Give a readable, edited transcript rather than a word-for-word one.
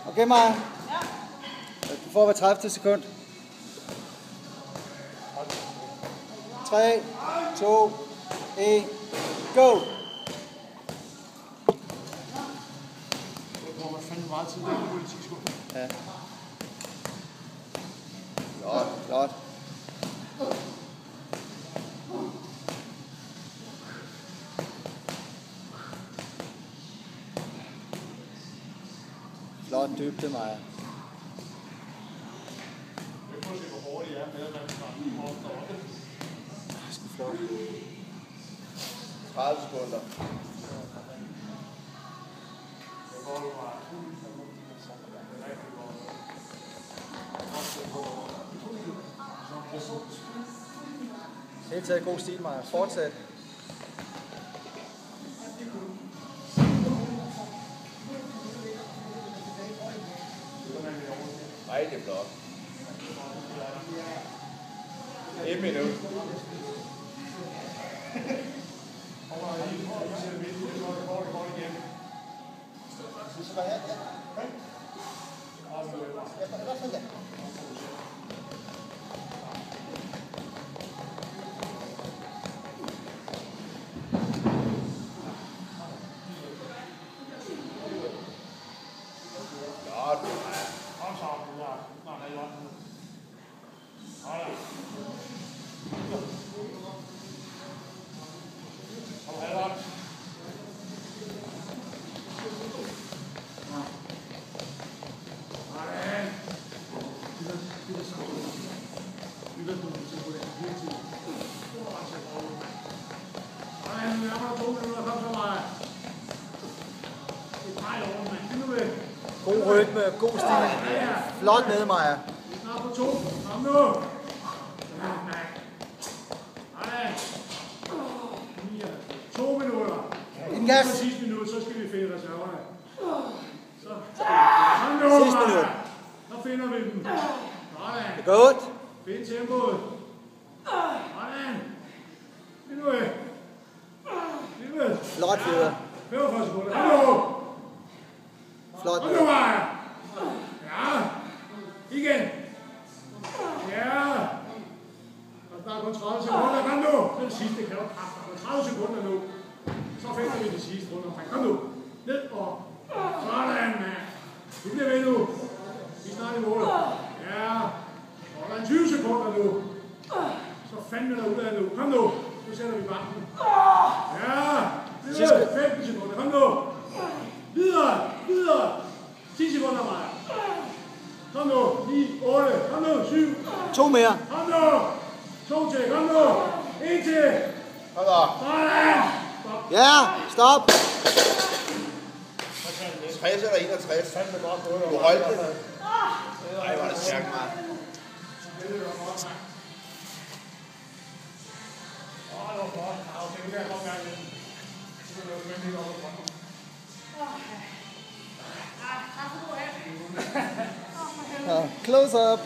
Okay, Maja. Du får hver 30. sekund. 3, 2, 1, go! Hvor man fandt meget tid, det er 10 sekunder. Ja. Flot, flot. Flot dybde, Maja. Jeg prøver at se, hvor hurtigt jeg er med, at man skal lige hårdt deroppe. Det er flot. 30 sekunder. Helt taget god stil, Maja. Fortsæt. Rigtig flot. 1 minut. God rytme, god stil. Flot nede, Maja. Snart på 2. Kom nu. Nej. 2 minutter. Inden gas. På sidste minut, så skal vi finde reserverne. Så. Kom nu, Sidste minut. Så finder vi dem. Sådan. Det er godt. Find tempoet. Sådan. Find nu af. Flot, Fjeder. 45 sekunder. Kom nu. Flot. Kom nu, Maja. Ja. Igen. Ja. Og der er kun 30 sekunder. Kom nu. Det er det sidste. Kan du pakke 30 sekunder nu. Så finder vi det sidste rundt omkring. Kom nu. Ned og. Sådan, mand. Du bliver ved nu. Vi er snart i mål. Ja. Og der er 20 sekunder nu. Så fandme der ud af nu. Kom nu. Nu sætter vi banken. Ja. Det er 15 sekunder. Kom nu. Videre. Videre. 10 sekunder, Maja. Kom nu. 9, 8. Kom nu. 7. 2 mere. Kom nu. 2 til. Kom nu. 1 til. Kom da. Sådan. Stop. Ja, stop. 60 eller 61. Du holdt det. Ej, hvor er det stærkt, Maja. Close up.